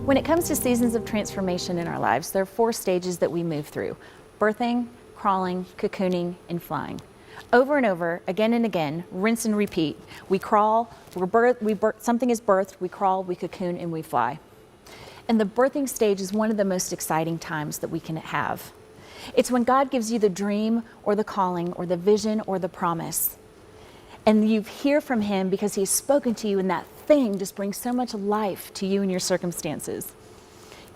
When it comes to seasons of transformation in our lives, there are 4 stages that we move through: birthing, crawling, cocooning, and flying. Over and over, again and again, rinse and repeat. We crawl, something is birthed, we crawl, we cocoon, and we fly. And the birthing stage is one of the most exciting times that we can have. It's when God gives you the dream or the calling or the vision or the promise. And you hear from him because he's spoken to you, and that thing just brings so much life to you and your circumstances.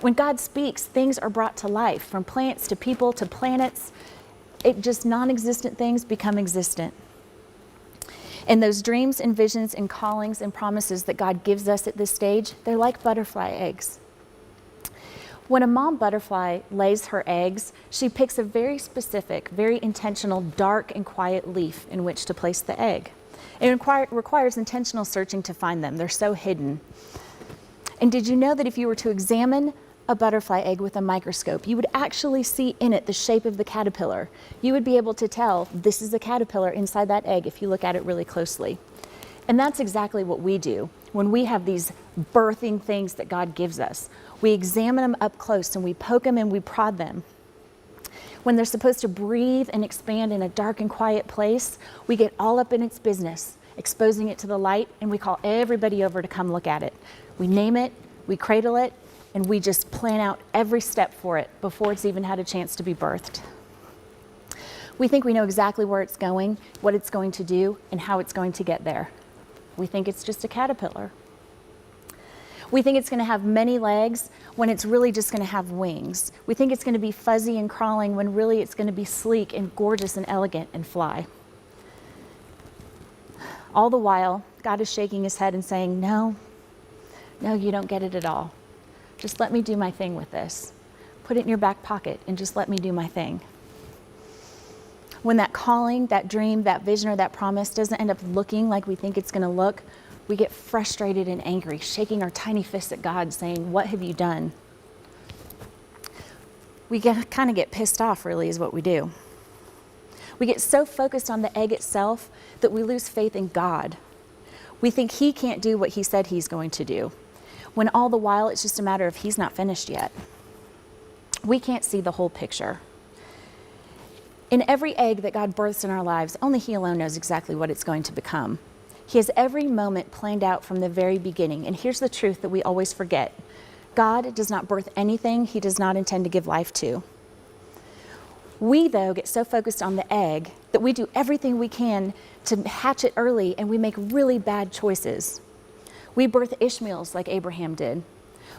When God speaks, things are brought to life, from plants to people to planets. Non-existent things become existent. And those dreams and visions and callings and promises that God gives us at this stage, they're like butterfly eggs. When a mom butterfly lays her eggs, she picks a very specific, very intentional, dark and quiet leaf in which to place the egg. It requires intentional searching to find them. They're so hidden. And did you know that if you were to examine a butterfly egg with a microscope, you would actually see in it the shape of the caterpillar? You would be able to tell this is a caterpillar inside that egg if you look at it really closely. And that's exactly what we do when we have these birthing things that God gives us. We examine them up close and we poke them and we prod them. When they're supposed to breathe and expand in a dark and quiet place, we get all up in its business, exposing it to the light, and we call everybody over to come look at it. We name it, we cradle it, and we just plan out every step for it before it's even had a chance to be birthed. We think we know exactly where it's going, what it's going to do, and how it's going to get there. We think it's just a caterpillar. We think it's going to have many legs when it's really just going to have wings. We think it's going to be fuzzy and crawling when really it's going to be sleek and gorgeous and elegant and fly. All the while, God is shaking his head and saying, no, you don't get it at all. Just let me do my thing with this. Put it in your back pocket and just let me do my thing. When that calling, that dream, that vision, or that promise doesn't end up looking like we think it's going to look, we get frustrated and angry, shaking our tiny fists at God, saying, what have you done? We kind of get pissed off, really, is what we do. We get so focused on the egg itself that we lose faith in God. We think he can't do what he said he's going to do, when all the while it's just a matter of he's not finished yet. We can't see the whole picture. In every egg that God births in our lives, only he alone knows exactly what it's going to become. He has every moment planned out from the very beginning. And here's the truth that we always forget. God does not birth anything he does not intend to give life to. We, though, get so focused on the egg that we do everything we can to hatch it early, and we make really bad choices. We birth Ishmaels like Abraham did.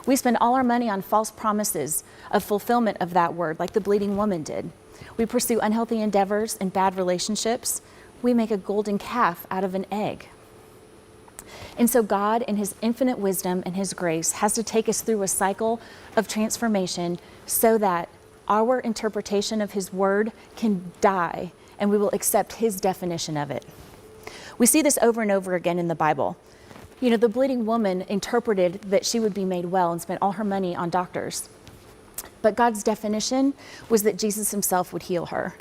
We spend all our money on false promises of fulfillment of that word, like the bleeding woman did. We pursue unhealthy endeavors and bad relationships. We make a golden calf out of an egg. And so God, in his infinite wisdom and his grace, has to take us through a cycle of transformation so that our interpretation of his word can die and we will accept his definition of it. We see this over and over again in the Bible. You know, the bleeding woman interpreted that she would be made well and spent all her money on doctors. But God's definition was that Jesus himself would heal her.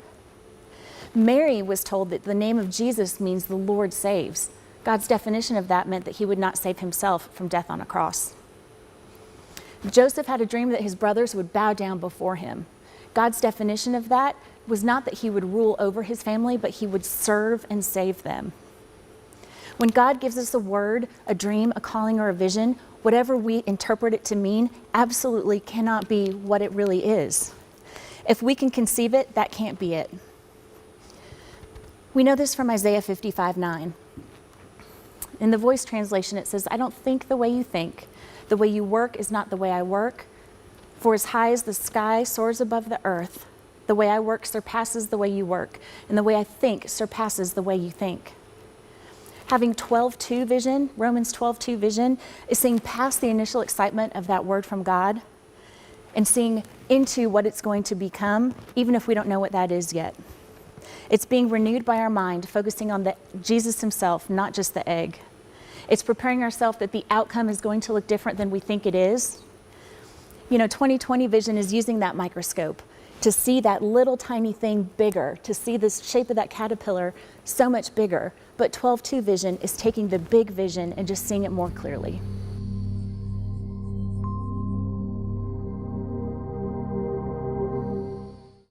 Mary was told that the name of Jesus means the Lord saves. God's definition of that meant that he would not save himself from death on a cross. Joseph had a dream that his brothers would bow down before him. God's definition of that was not that he would rule over his family, but he would serve and save them. When God gives us a word, a dream, a calling, or a vision, whatever we interpret it to mean absolutely cannot be what it really is. If we can conceive it, that can't be it. We know this from Isaiah 55:9. In the Voice translation, it says, I don't think the way you think. The way you work is not the way I work. For as high as the sky soars above the earth, the way I work surpasses the way you work, and the way I think surpasses the way you think. Having 12:2 vision, Romans 12:2 vision, is seeing past the initial excitement of that word from God and seeing into what it's going to become, even if we don't know what that is yet. It's being renewed by our mind, focusing on Jesus himself, not just the egg. It's preparing ourselves that the outcome is going to look different than we think it is. You know, 20/20 vision is using that microscope to see that little tiny thing bigger, to see the shape of that caterpillar so much bigger. But 12:2 vision is taking the big vision and just seeing it more clearly.